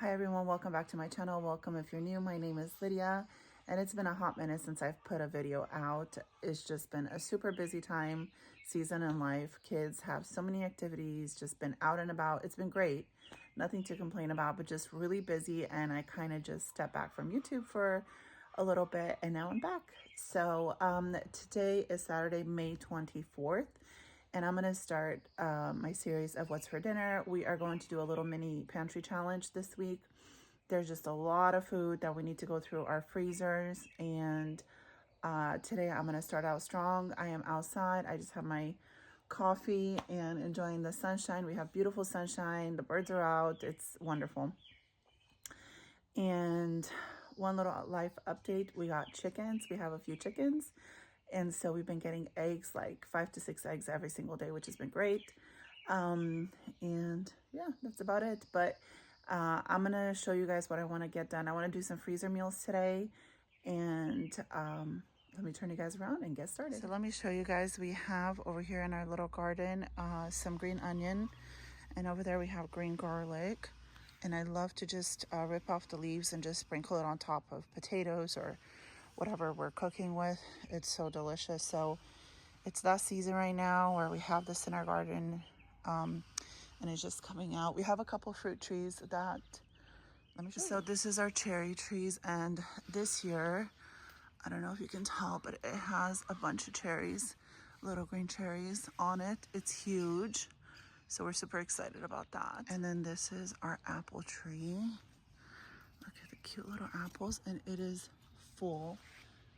Hi everyone, welcome back to my channel. Welcome if you're new. My name is Lydia and it's been a hot minute since I've put a video out. It's just been a super busy season in life. Kids have so many activities, just been out and about. It's been great. Nothing to complain about, but just really busy, and I kind of just stepped back from YouTube for a little bit and now I'm back. So today is Saturday, May 24th. And I'm going to start my series of what's for dinner. We are going to do a little mini pantry challenge this week. There's just a lot of food that we need to go through our freezers. And today I'm going to start out strong. I am outside. I just have my coffee and enjoying the sunshine. We have beautiful sunshine. The birds are out. It's wonderful. And one little life update. We got chickens. We have a few chickens. And so we've been getting eggs, like 5 to 6 eggs every single day, which has been great. And yeah, that's about it. But I'm going to show you guys what I want to get done. I want to do some freezer meals today. And let me turn you guys around and get started. So let me show you guys. We have over here in our little garden some green onion. And over there we have green garlic. And I love to just rip off the leaves and just sprinkle it on top of potatoes or whatever we're cooking with. It's so delicious. So it's that season right now where we have this in our garden and it's just coming out. We have a couple fruit trees that, let me show you. So this is our cherry trees, and this year, I don't know if you can tell, but it has a bunch of cherries, little green cherries on it. It's huge. So we're super excited about that. And then this is our apple tree. Look at the cute little apples, and it is full.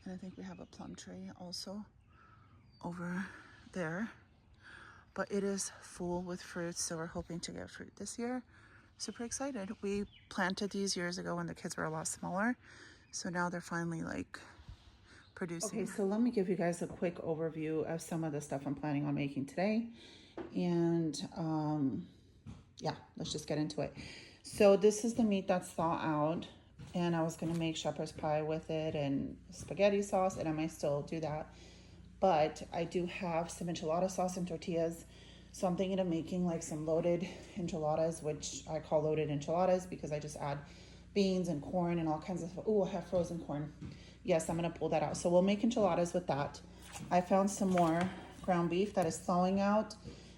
And I think we have a plum tree also over there, but it is full with fruits. So we're hoping to get fruit this year. Super excited. We planted these years ago when the kids were a lot smaller. So now they're finally like producing. Okay, so let me give you guys a quick overview of some of the stuff I'm planning on making today. And yeah, let's just get into it. So this is the meat that's thawed out, and I was gonna make shepherd's pie with it and spaghetti sauce, and I might still do that. But I do have some enchilada sauce and tortillas. So I'm thinking of making like some loaded enchiladas, which I call loaded enchiladas because I just add beans and corn and all kinds of stuff. Oh, I have frozen corn. Yes, I'm gonna pull that out. So we'll make enchiladas with that. I found some more ground beef that is thawing out.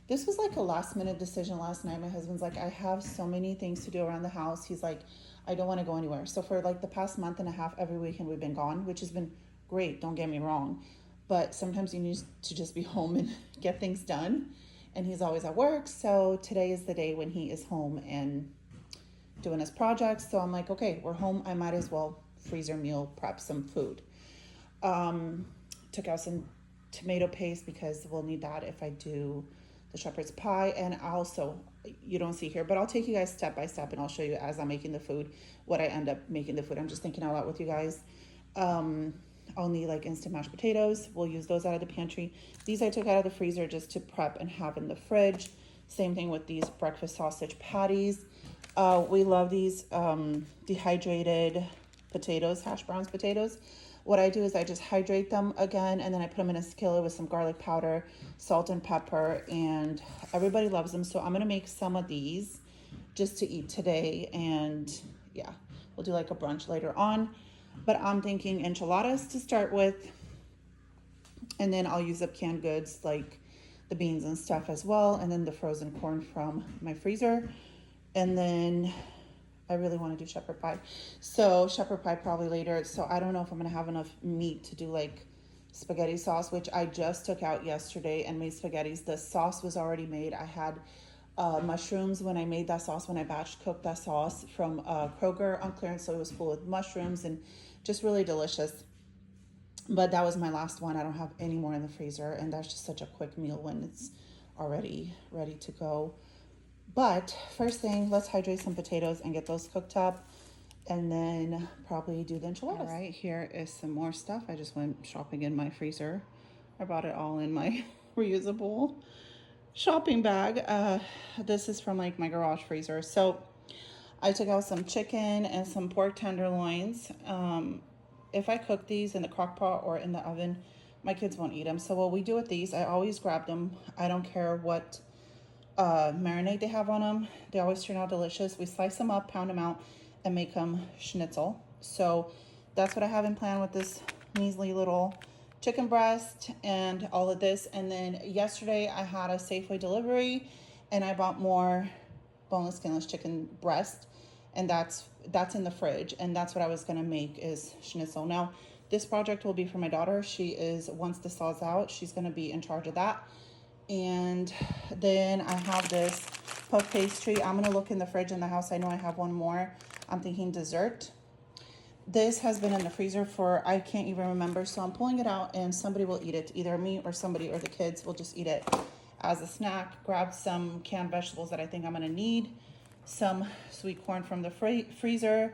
This was like a last minute decision last night. My husband's like, I have so many things to do around the house. He's like, I don't want to go anywhere. So for like the past month and a half, every weekend we've been gone, which has been great. Don't get me wrong. But sometimes you need to just be home and get things done. And he's always at work. So today is the day when he is home and doing his projects. So I'm like, okay, we're home. I might as well freezer meal prep some food. Took out some tomato paste because we'll need that if I do the shepherd's pie. And also, you don't see here, but I'll take you guys step by step and I'll show you as I'm making the food what I end up making the food. I'm just thinking out loud with you guys. I'll need like instant mashed potatoes. We'll use those out of the pantry. These I took out of the freezer just to prep and have in the fridge. Same thing with these breakfast sausage patties. We love these dehydrated potatoes, hash browns potatoes. What I do is I just hydrate them again, and then I put them in a skillet with some garlic powder, salt and pepper, and everybody loves them. So I'm gonna make some of these just to eat today, and yeah, we'll do like a brunch later on. But I'm thinking enchiladas to start with, and then I'll use up canned goods like the beans and stuff as well, and then the frozen corn from my freezer. And then I really want to do shepherd pie. So shepherd pie probably later. So I don't know if I'm going to have enough meat to do like spaghetti sauce, which I just took out yesterday and made spaghettis. The sauce was already made. I had mushrooms when I made that sauce, when I batch cooked that sauce from Kroger on clearance. So it was full of mushrooms and just really delicious. But that was my last one. I don't have any more in the freezer. And that's just such a quick meal when it's already ready to go. But first thing, let's hydrate some potatoes and get those cooked up, and then probably do the enchiladas. All right, here is some more stuff. I just went shopping in my freezer. I brought it all in my reusable shopping bag. This is from like my garage freezer. So I took out some chicken and some pork tenderloins. If I cook these in the crock pot or in the oven, my kids won't eat them. So what we do with these, I always grab them. I don't care what marinade they have on them. They always turn out delicious. We slice them up, pound them out, and make them schnitzel. So that's what I have in plan with this measly little chicken breast and all of this. And then yesterday I had a Safeway delivery and I bought more boneless, skinless chicken breast, and that's in the fridge, and that's what I was gonna make is schnitzel. Now this project will be for my daughter. She is, once this thaws out, she's gonna be in charge of that. And then I have this puff pastry. I'm gonna look in the fridge in the house. I know I have one more. I'm thinking dessert. This has been in the freezer for, I can't even remember, so I'm pulling it out and somebody will eat it. Either me or somebody or the kids will just eat it as a snack. Grab some canned vegetables that I think I'm gonna need, some sweet corn from the freezer,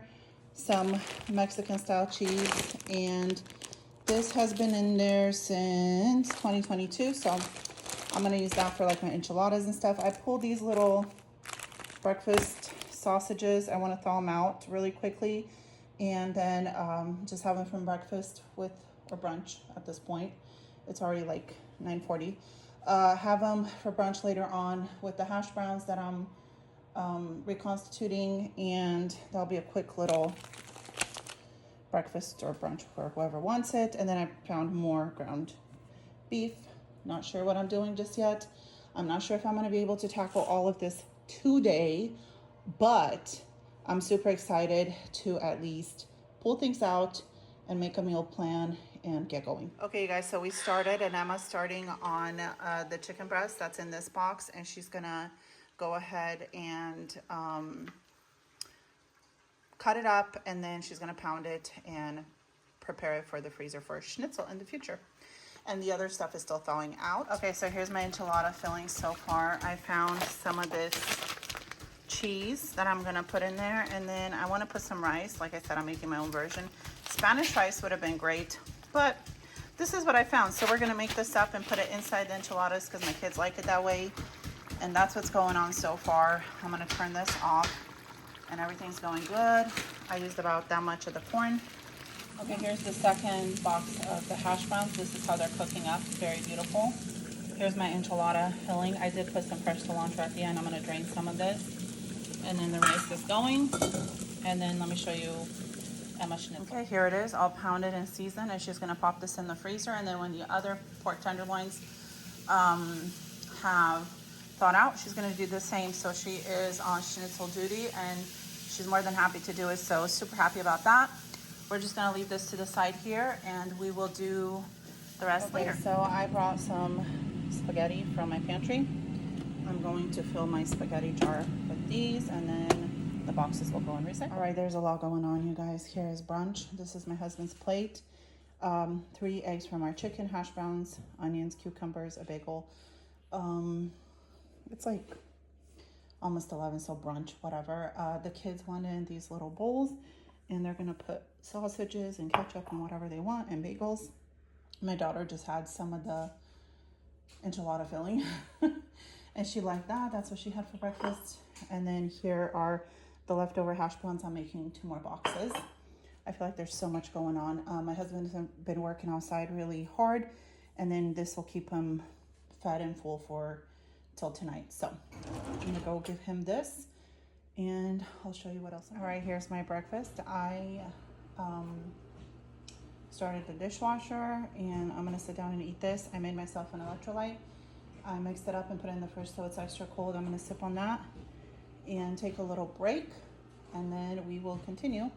some Mexican style cheese, and this has been in there since 2022, so I'm gonna use that for like my enchiladas and stuff. I pulled these little breakfast sausages. I wanna thaw them out really quickly and then just have them from breakfast with, or brunch at this point. It's already like 9:40. Have them for brunch later on with the hash browns that I'm reconstituting, and that'll be a quick little breakfast or brunch for whoever wants it. And then I found more ground beef. Not sure what I'm doing just yet. I'm not sure if I'm gonna be able to tackle all of this today, but I'm super excited to at least pull things out and make a meal plan and get going. Okay, you guys, so we started, and Emma's starting on the chicken breast that's in this box, and she's gonna go ahead and cut it up, and then she's gonna pound it and prepare it for the freezer for schnitzel in the future. And the other stuff is still thawing out. Okay, so here's my enchilada filling so far. I found some of this cheese that I'm gonna put in there, and then I wanna put some rice. Like I said, I'm making my own version. Spanish rice would have been great, but this is what I found. So we're gonna make this up and put it inside the enchiladas because my kids like it that way. And that's what's going on so far. I'm gonna turn this off and everything's going good. I used about that much of the corn. Okay, here's the second box of the hash browns. This is how they're cooking up, very beautiful. Here's my enchilada filling. I did put some fresh cilantro at the end. I'm gonna drain some of this. And then the rice is going. And then let me show you Emma's schnitzel. Okay, here it is, all pounded and seasoned. And she's gonna pop this in the freezer. And then when the other pork tenderloins have thawed out, she's gonna do the same. So she is on schnitzel duty, and she's more than happy to do it. So super happy about that. We're just gonna leave this to the side here, and we will do the rest later. So I brought some spaghetti from my pantry. I'm going to fill my spaghetti jar with these, and then the boxes will go in recycle. All right, there's a lot going on, you guys. Here is brunch. This is my husband's plate. 3 eggs from our chicken, hash browns, onions, cucumbers, a bagel. It's like almost 11, so brunch, whatever. The kids wanted these little bowls, and they're gonna put sausages and ketchup and whatever they want, and bagels. My daughter just had some of the enchilada filling and she liked that. That's what she had for breakfast. And then here are the leftover hash browns. I'm making 2 more boxes. I feel like there's so much going on. My husband has been working outside really hard, and then this will keep him fed and full for till tonight. So I'm gonna go give him this, and I'll show you what else. All right, here's my breakfast. I started the dishwasher, and I'm gonna sit down and eat this. I made myself an electrolyte. I mixed it up and put it in the fridge so it's extra cold. I'm gonna sip on that and take a little break, and then we will continue.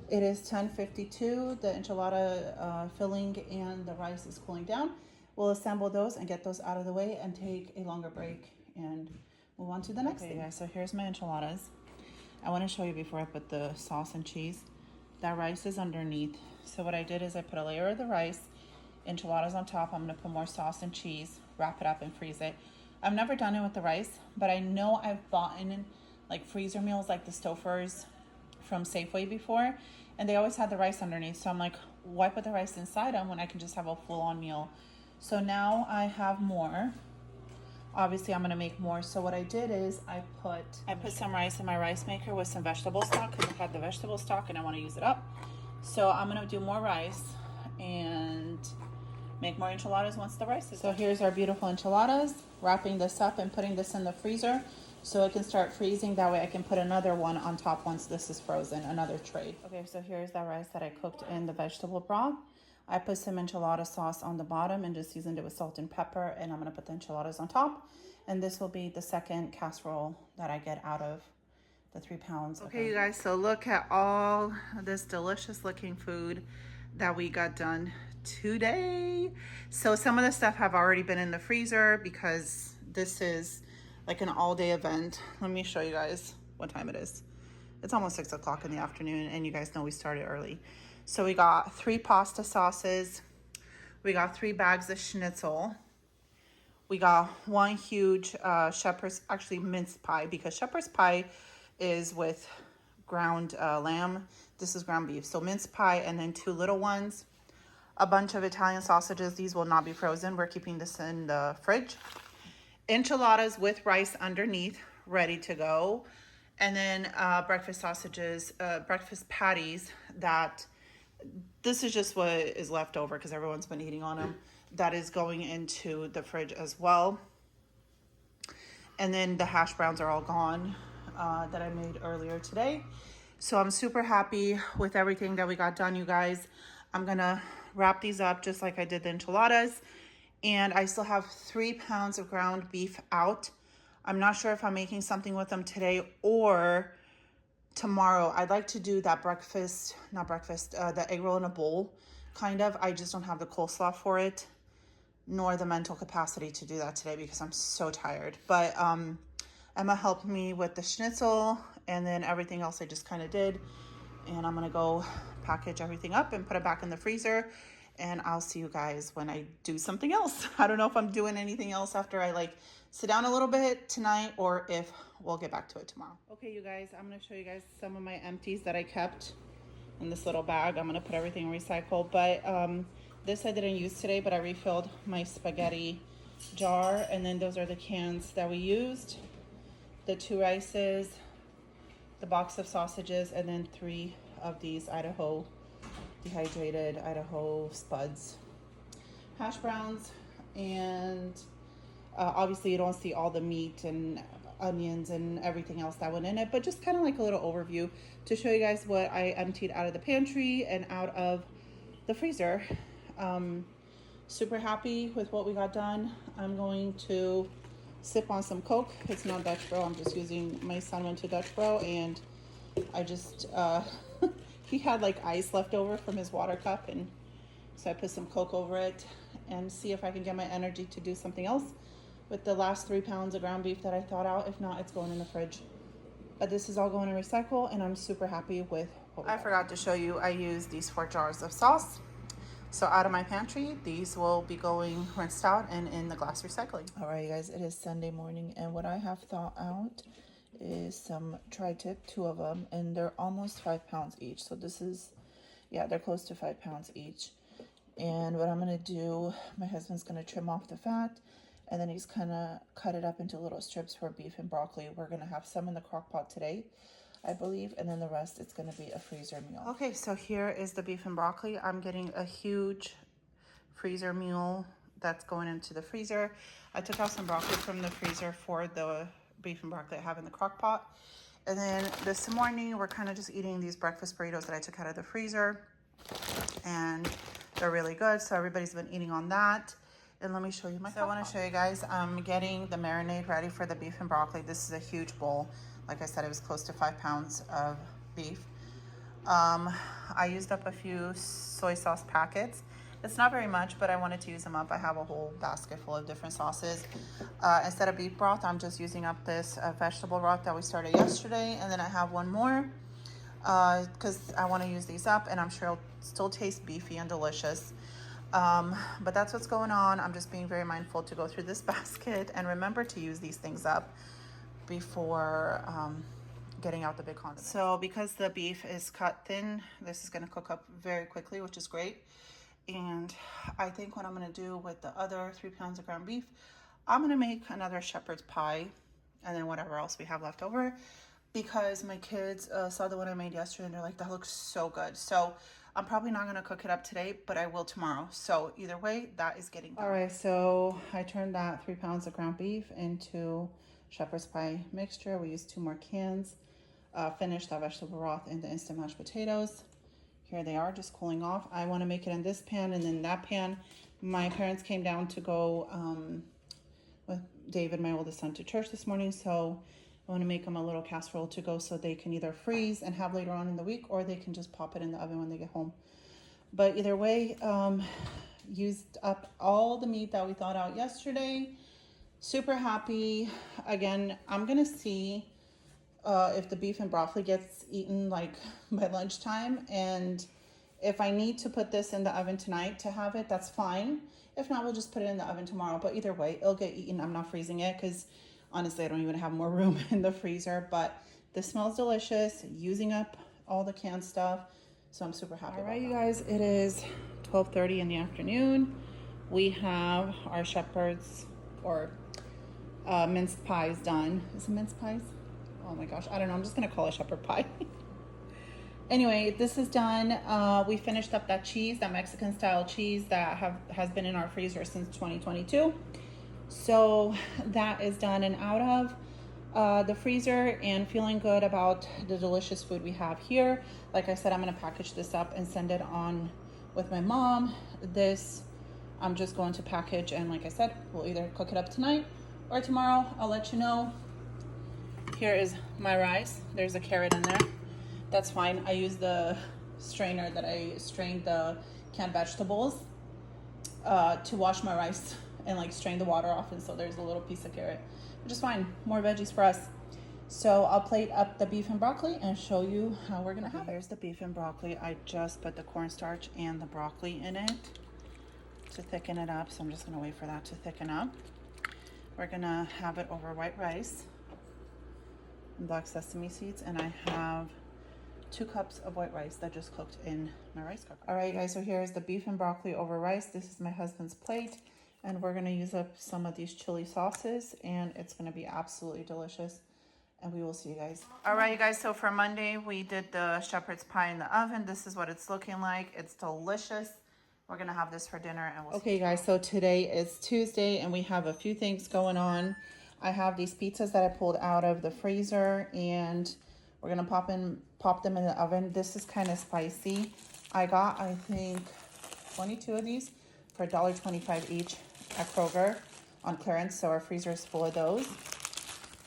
It is 10:52. The enchilada filling and the rice is cooling down. We'll assemble those and get those out of the way and take a longer break and move on to the next thing. Guys, so here's my enchiladas. I want to show you before I put the sauce and cheese. That rice is underneath. So what I did is I put a layer of the rice, enchiladas on top. I'm going to put more sauce and cheese, wrap it up and freeze it. I've never done it with the rice, but I know I've bought in like freezer meals like the Stouffer's from Safeway before, and they always had the rice underneath. So I'm like, why put the rice inside them when I can just have a full-on meal? So now I have more. Obviously I'm gonna make more. So what I did is I put some rice in my rice maker with some vegetable stock because I had the vegetable stock and I want to use it up. So I'm gonna do more rice and make more enchiladas once the rice is done. So here's our beautiful enchiladas. Wrapping this up and putting this in the freezer so it can start freezing. That way I can put another one on top once this is frozen, another tray. Okay, so here's that rice that I cooked in the vegetable broth. I put some enchilada sauce on the bottom and just seasoned it with salt and pepper, and I'm gonna put the enchiladas on top. And this will be the second casserole that I get out of the 3 pounds. Okay, you guys, so look at all this delicious looking food that we got done today. So some of the stuff have already been in the freezer because this is like an all-day event. Let me show you guys what time it is. It's almost 6 o'clock in the afternoon, and you guys know we started early. So we got 3 pasta sauces. We got 3 bags of schnitzel. We got 1 huge shepherd's, actually minced pie, because shepherd's pie is with ground lamb. This is ground beef. So minced pie, and then 2 little ones. A bunch of Italian sausages. These will not be frozen. We're keeping this in the fridge. Enchiladas with rice underneath, ready to go. And then breakfast sausages, breakfast patties that, this is just what is left over because everyone's been eating on them. That is going into the fridge as well. And then the hash browns are all gone that I made earlier today. So I'm super happy with everything that we got done, you guys. I'm gonna wrap these up just like I did the enchiladas. And I still have 3 pounds of ground beef out. I'm not sure if I'm making something with them today or tomorrow. I'd like to do that breakfast, not breakfast, the egg roll in a bowl, kind of. I just don't have the coleslaw for it, nor the mental capacity to do that today because I'm so tired. But Emma helped me with the schnitzel, and then everything else I just kind of did. And I'm gonna go package everything up and put it back in the freezer. And I'll see you guys when I do something else. I don't know if I'm doing anything else after I like sit down a little bit tonight, or if we'll get back to it tomorrow. Okay, you guys, I'm gonna show you guys some of my empties that I kept in this little bag. I'm gonna put everything in recycle, but this I didn't use today, but I refilled my spaghetti jar. And then those are the cans that we used. The 2 rices, the box of sausages, and then 3 of these Idaho dehydrated Idaho spuds hash browns. And obviously you don't see all the meat and onions and everything else that went in it, but just kind of like a little overview to show you guys what I emptied out of the pantry and out of the freezer. Super happy with what we got done. I'm going to sip on some Coke. It's not Dutch Bro. I'm just using, my son went to Dutch Bro, and I just he had like ice left over from his water cup, and so I put some Coke over it and see if I can get my energy to do something else with the last 3 pounds of ground beef that I thawed out. If not, it's going in the fridge. But this is all going to recycle, and I'm super happy with what we got. I forgot to show you, I used these 4 jars of sauce. So out of my pantry, these will be going rinsed out and in the glass recycling. All right, you guys, it is Sunday morning, and what I have thawed out is some tri-tip, 2 of them, and they're almost 5 pounds each. So this is, yeah, they're close to 5 pounds each. And what I'm gonna do, my husband's gonna trim off the fat, and then he's gonna cut it up into little strips for beef and broccoli. We're gonna have some in the crock pot today, I believe, and then the rest it's gonna be a freezer meal. Okay, so here is the beef and broccoli. I'm getting a huge freezer meal that's going into the freezer. I took out some broccoli from the freezer for the beef and broccoli I have in the crock pot. And then this morning we're kind of just eating these breakfast burritos that I took out of the freezer, and they're really good. So everybody's been eating on that. And let me show you my crock pot. I want to show you guys, I'm getting the marinade ready for the beef and broccoli. This is a huge bowl. Like I said, it was close to 5 pounds of beef. I used up a few soy sauce packets. It's not very much, but I wanted to use them up. I have a whole basket full of different sauces. Instead of beef broth, I'm just using up this vegetable broth that we started yesterday. And then I have one more because I want to use these up, and I'm sure it'll still taste beefy and delicious. But that's what's going on. I'm just being very mindful to go through this basket and remember to use these things up before getting out the big condiment. So because the beef is cut thin, this is going to cook up very quickly, which is great. And I think what I'm going to do with the other 3 pounds of ground beef, I'm going to make another shepherd's pie and then whatever else we have left over, because my kids saw the one I made yesterday and they're like, that looks so good. So I'm probably not going to cook it up today, but I will tomorrow. So either way, that is getting done. All right, so I turned that 3 pounds of ground beef into shepherd's pie mixture. We used 2 more cans. Finished that vegetable broth in the instant mashed potatoes. Here they are, just cooling off. I want to make it in this pan and then that pan. My parents came down to go with David, my oldest son, to church this morning, so I want to make them a little casserole to go so they can either freeze and have later on in the week, or they can just pop it in the oven when they get home. But either way, used up all the meat that we thawed out yesterday. Super happy. Again, I'm gonna see if the beef and broccoli gets eaten like by lunchtime, and if I need to put this in the oven tonight to have it, that's fine. If not, we'll just put it in the oven tomorrow. But either way, it'll get eaten. I'm not freezing it because honestly, I don't even have more room in the freezer. But this smells delicious, using up all the canned stuff. So I'm super happy. All right, you guys, it is 12:30 in the afternoon. We have our shepherd's or minced pies done. Is it minced pies? Oh my gosh, I don't know. I'm just going to call it shepherd pie. Anyway, this is done. We finished up that cheese, that Mexican style cheese that has been in our freezer since 2022. So that is done and out of the freezer, and feeling good about the delicious food we have here. Like I said, I'm going to package this up and send it on with my mom. This I'm just going to package, and like I said, we'll either cook it up tonight or tomorrow. I'll let you know. Here is my rice. There's a carrot in there. That's fine. I use the strainer that I strained the canned vegetables to wash my rice and like strain the water off, and so there's a little piece of carrot, which is fine. More veggies for us. So I'll plate up the beef and broccoli and show you how we're gonna have it. There's the beef and broccoli. I just put the cornstarch and the broccoli in it to thicken it up, so I'm just gonna wait for that to thicken up. We're gonna have it over white rice and black sesame seeds, and I have 2 cups of white rice that just cooked in my rice cooker. All right, guys, so here's the beef and broccoli over rice. This is my husband's plate, and we're gonna use up some of these chili sauces, and it's gonna be absolutely delicious, and we will see you guys. All right, you guys, so for Monday, we did the shepherd's pie in the oven. This is what it's looking like. It's delicious. We're gonna have this for dinner, and we'll see you guys, so today is Tuesday, and we have a few things going on. I have these pizzas that I pulled out of the freezer, and we're gonna pop them in the oven. This is kind of spicy. I got, I think, 22 of these for $1.25 each at Kroger on clearance, so our freezer is full of those.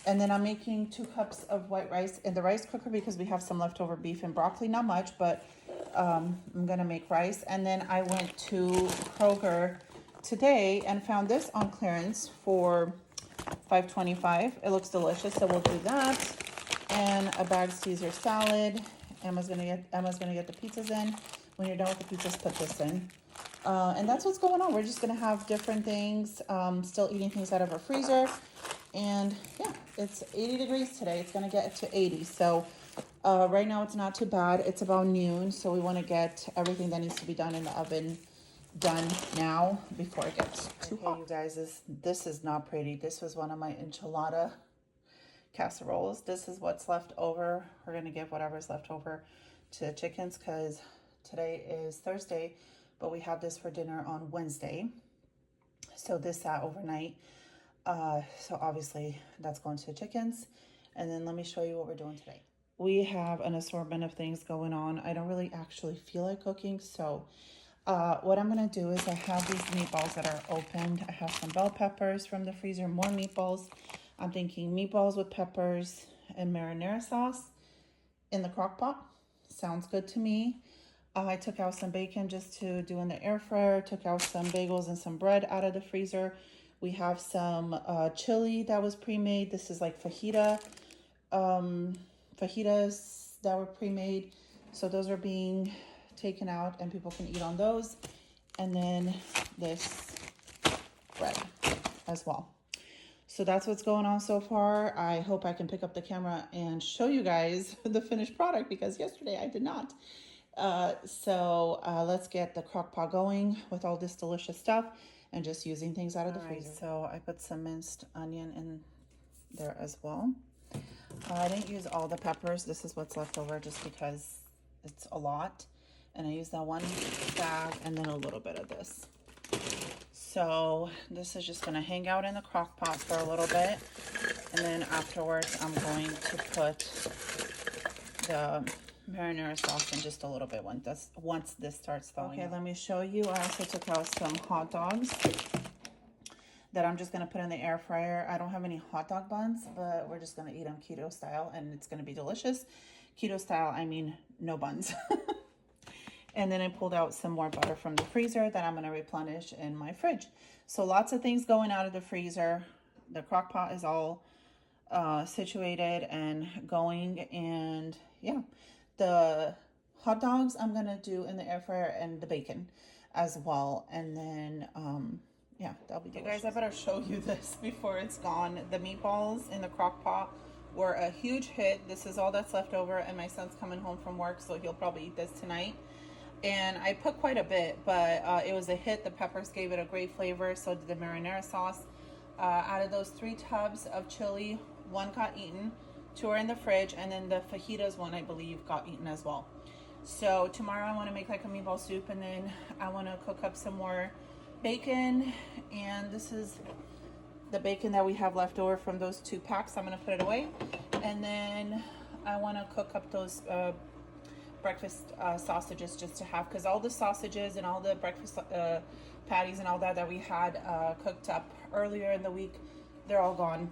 And then I'm making 2 cups of white rice in the rice cooker because we have some leftover beef and broccoli. Not much, but I'm gonna make rice. And then I went to Kroger today and found this on clearance for $5.25. It looks delicious, so we'll do that. And a bagged Caesar salad. Emma's gonna get the pizzas in. When you're done with the pizzas, put this in. And that's what's going on. We're just gonna have different things. Still eating things out of our freezer. And yeah, it's 80 degrees today. It's gonna get to 80. So right now it's not too bad. It's about noon, so we want to get everything that needs to be done in the oven done now before it gets too hot. You guys, this is not pretty. This was one of my enchilada casseroles. This is what's left over. We're gonna give whatever's left over to the chickens because today is Thursday, but we have this for dinner on Wednesday. So this sat overnight. So obviously that's going to the chickens. And then let me show you what we're doing today. We have an assortment of things going on. I don't really actually feel like cooking, so what I'm gonna do is I have these meatballs that are opened. I have some bell peppers from the freezer, more meatballs. I'm thinking meatballs with peppers and marinara sauce in the crock pot. Sounds good to me. I took out some bacon just to do in the air fryer. Took out some bagels and some bread out of the freezer. We have some chili that was pre-made. This is like fajitas that were pre-made. So those are being taken out and people can eat on those. And then this bread as well. So that's what's going on so far. I hope I can pick up the camera and show you guys the finished product because yesterday I did not. So let's get the crock pot going with all this delicious stuff and just using things out of the freezer. So I put some minced onion in there as well. I didn't use all the peppers. This is what's left over just because it's a lot. And I use that one bag and then a little bit of this. So this is just gonna hang out in the crock pot for a little bit. And then afterwards, I'm going to put the marinara sauce in just a little bit once this starts thawing. Okay, let me show you. I also took out some hot dogs that I'm just gonna put in the air fryer. I don't have any hot dog buns, but we're just gonna eat them keto style and it's gonna be delicious. Keto style, I mean no buns. And then I pulled out some more butter from the freezer that I'm gonna replenish in my fridge. So lots of things going out of the freezer. The crock pot is all situated and going, and yeah, the hot dogs I'm gonna do in the air fryer and the bacon as well. And then yeah, that'll be delicious. You guys, I better show you this before it's gone. The meatballs in the crock pot were a huge hit. This is all that's left over, and my son's coming home from work, so he'll probably eat this tonight. And I put quite a bit, but it was a hit. The peppers gave it a great flavor, so did the marinara sauce. Out of those 3 tubs of chili, 1 got eaten, 2 are in the fridge, and then the fajitas one, I believe, got eaten as well. So tomorrow I want to make like a meatball soup, and then I want to cook up some more bacon. And this is the bacon that we have left over from those 2 packs. I'm going to put it away. And then I want to cook up those breakfast sausages just to have, because all the sausages and all the breakfast patties and all that we had cooked up earlier in the week, they're all gone.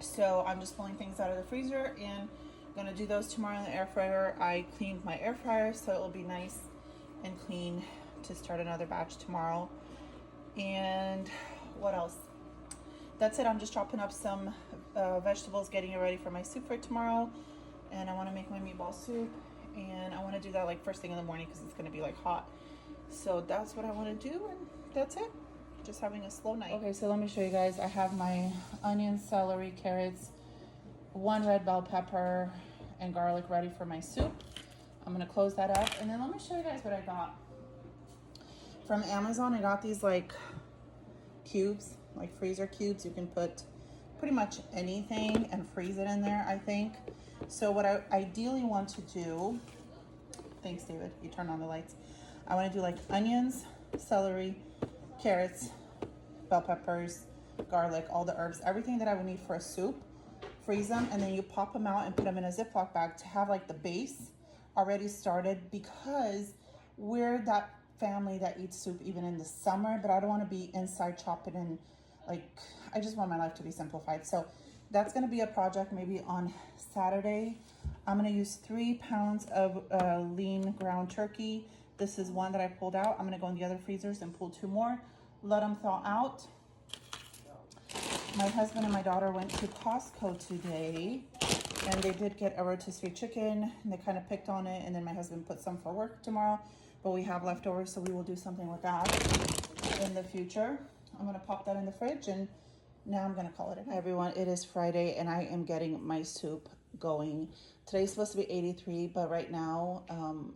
So I'm just pulling things out of the freezer and gonna do those tomorrow in the air fryer. I cleaned my air fryer, so it will be nice and clean to start another batch tomorrow. And what else? That's it. I'm just chopping up some vegetables, getting it ready for my soup for tomorrow. And I want to make my meatball soup, and I want to do that like first thing in the morning because it's going to be like hot. So that's what I want to do, and that's it. Just having a slow night. Okay, so let me show you guys. I have my onions, celery, carrots, 1 red bell pepper, and garlic ready for my soup. I'm going to close that up, and then let me show you guys what I got. From Amazon, I got these like cubes, like freezer cubes. You can put pretty much anything and freeze it in there, I think. So what I ideally want to do, thanks David, you turned on the lights. I want to do like onions, celery, carrots, bell peppers, garlic, all the herbs, everything that I would need for a soup. Freeze them, and then you pop them out and put them in a Ziploc bag to have like the base already started, because we're that family that eats soup even in the summer, but I don't want to be inside chopping, and like I just want my life to be simplified. So that's going to be a project maybe on Saturday. I'm going to use 3 pounds of lean ground turkey. This is one that I pulled out. I'm going to go in the other freezers and pull 2 more, let them thaw out. My husband and my daughter went to Costco today, and they did get a rotisserie chicken, and they kind of picked on it, and then my husband put some for work tomorrow, but we have leftovers, so we will do something with that in the future. I'm going to pop that in the fridge, and now I'm going to call it a night. Hi everyone, it is Friday, and I am getting my soup going. Today's supposed to be 83, but right now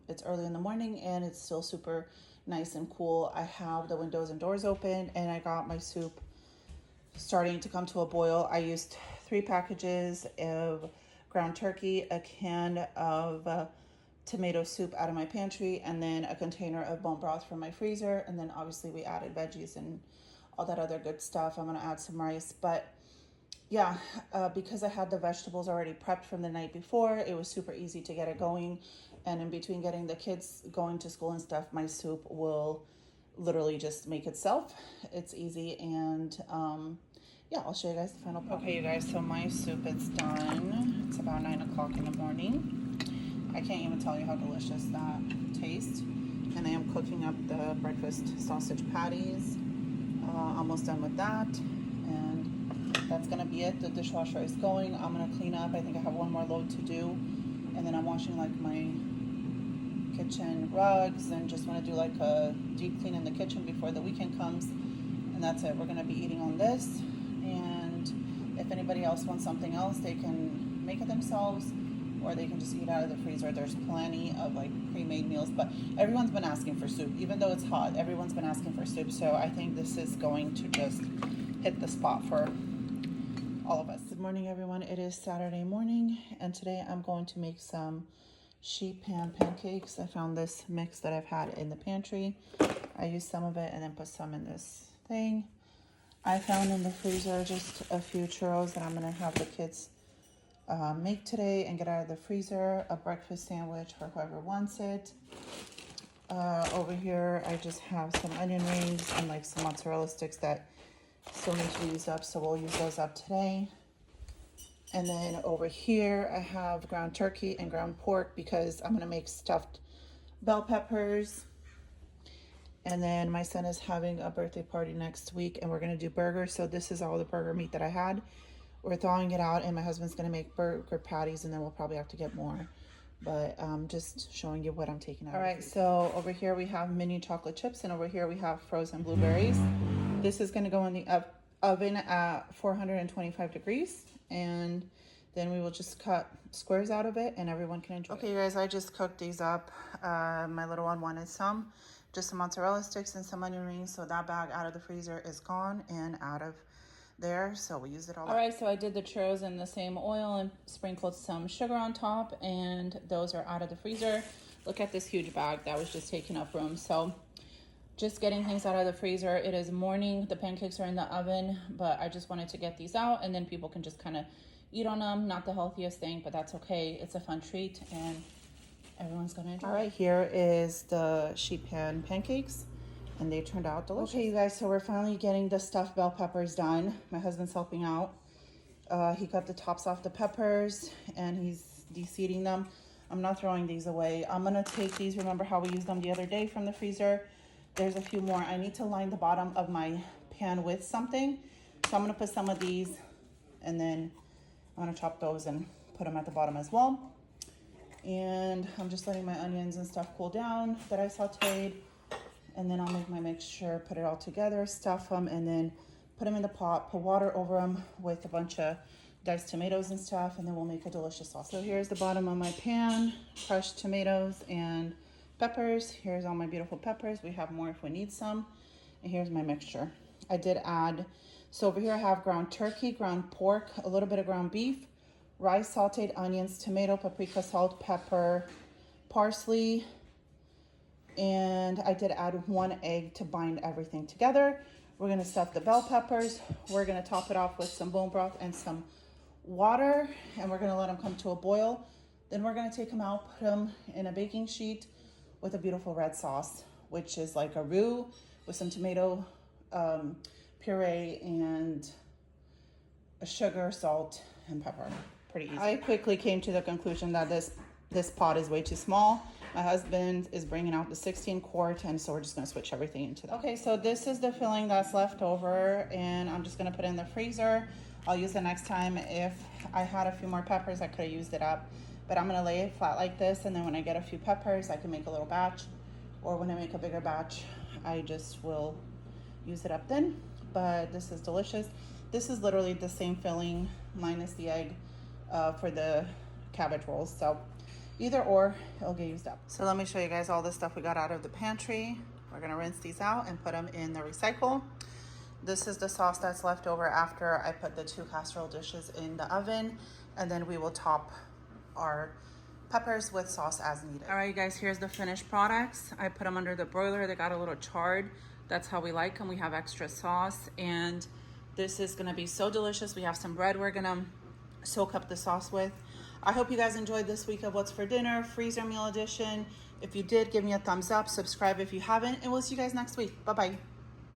it's early in the morning, and it's still super nice and cool. I have the windows and doors open, and I got my soup starting to come to a boil. I used 3 packages of ground turkey, a can of tomato soup out of my pantry, and then a container of bone broth from my freezer. And then obviously we added veggies and all that other good stuff. I'm gonna add some rice, but yeah, because I had the vegetables already prepped from the night before, it was super easy to get it going. And in between getting the kids going to school and stuff, my soup will literally just make itself. It's easy, and yeah, I'll show you guys the final product. Okay, you guys, so my soup is done. It's about 9 o'clock in the morning. I can't even tell you how delicious that tastes. And I am cooking up the breakfast sausage patties. Almost done with that. And that's gonna be it. The dishwasher is going. I'm gonna clean up. I think I have 1 more load to do. And then I'm washing like my kitchen rugs, and just want to do like a deep clean in the kitchen before the weekend comes. And that's it. We're going to be eating on this, and if anybody else wants something else, they can make it themselves, or they can just eat out of the freezer. There's plenty of like pre-made meals, but everyone's been asking for soup. Even though it's hot, everyone's been asking for soup. So I think this is going to just hit the spot for all of us. Good morning, everyone. It is Saturday morning, and today I'm going to make some sheet pan pancakes. I found this mix that I've had in the pantry. I used some of it and then put some in this thing. I found in the freezer just a few churros that I'm gonna have the kids make today and get out of the freezer. A breakfast sandwich for whoever wants it. Over here, I just have some onion rings and like some mozzarella sticks that still need to be used up, so we'll use those up today. And then over here, I have ground turkey and ground pork because I'm gonna make stuffed bell peppers. And then my son is having a birthday party next week and we're gonna do burgers. So this is all the burger meat that I had. We're thawing it out and my husband's gonna make burger patties and then we'll probably have to get more. But just showing you what I'm taking out. All right, so over here we have mini chocolate chips and over here we have frozen blueberries. This is gonna go in the oven at 425 degrees and then we will just cut squares out of it and everyone can enjoy. Okay, you guys, I just cooked these up. My little one wanted some, just some mozzarella sticks and some onion rings. So that bag out of the freezer is gone and out of there, so we use it all. All right, so I did the churros in the same oil and sprinkled some sugar on top, and those are out of the freezer. Look at this huge bag that was just taking up room. So just getting things out of the freezer. It is morning, the pancakes are in the oven, but I just wanted to get these out and then people can just kind of eat on them. Not the healthiest thing, but that's okay. It's a fun treat and everyone's gonna enjoy. All right, here is the sheet pan pancakes. And they turned out delicious. Okay, you guys, so we're finally getting the stuffed bell peppers done. My husband's helping out. He cut the tops off the peppers and he's de-seeding them. I'm not throwing these away. I'm gonna take these, remember how we used them the other day from the freezer? There's a few more. I need to line the bottom of my pan with something. So I'm gonna put some of these and then I'm gonna chop those and put them at the bottom as well. And I'm just letting my onions and stuff cool down that I sauteed. And then I'll make my mixture, put it all together, stuff them, and then put them in the pot, put water over them with a bunch of diced tomatoes and stuff, and then we'll make a delicious sauce. So here's the bottom of my pan, crushed tomatoes and peppers. Here's all my beautiful peppers. We have more if we need some. And here's my mixture. I did add, so over here I have ground turkey, ground pork, a little bit of ground beef, rice, sauteed onions, tomato, paprika, salt, pepper, parsley, and I did add 1 egg to bind everything together. We're gonna stuff the bell peppers. We're gonna top it off with some bone broth and some water, and we're gonna let them come to a boil. Then we're gonna take them out, put them in a baking sheet with a beautiful red sauce, which is like a roux with some tomato puree and sugar, salt, and pepper. Pretty easy. I quickly came to the conclusion that this pot is way too small. My husband is bringing out the 16 quart, and so we're just gonna switch everything into that. Okay, so this is the filling that's left over, and I'm just gonna put it in the freezer. I'll use it next time. If I had a few more peppers, I could have used it up, but I'm gonna lay it flat like this, and then when I get a few peppers, I can make a little batch, or when I make a bigger batch, I just will use it up then. But this is delicious. This is literally the same filling minus the egg for the cabbage rolls, so either or, it'll get used up. So let me show you guys all the stuff we got out of the pantry. We're gonna rinse these out and put them in the recycle. This is the sauce that's left over after I put the 2 casserole dishes in the oven, and then we will top our peppers with sauce as needed. All right, you guys, here's the finished products. I put them under the broiler. They got a little charred. That's how we like them. We have extra sauce, and this is gonna be so delicious. We have some bread we're gonna soak up the sauce with. I hope you guys enjoyed this week of What's for Dinner, freezer meal edition. If you did, give me a thumbs up, subscribe if you haven't, and we'll see you guys next week. Bye-bye.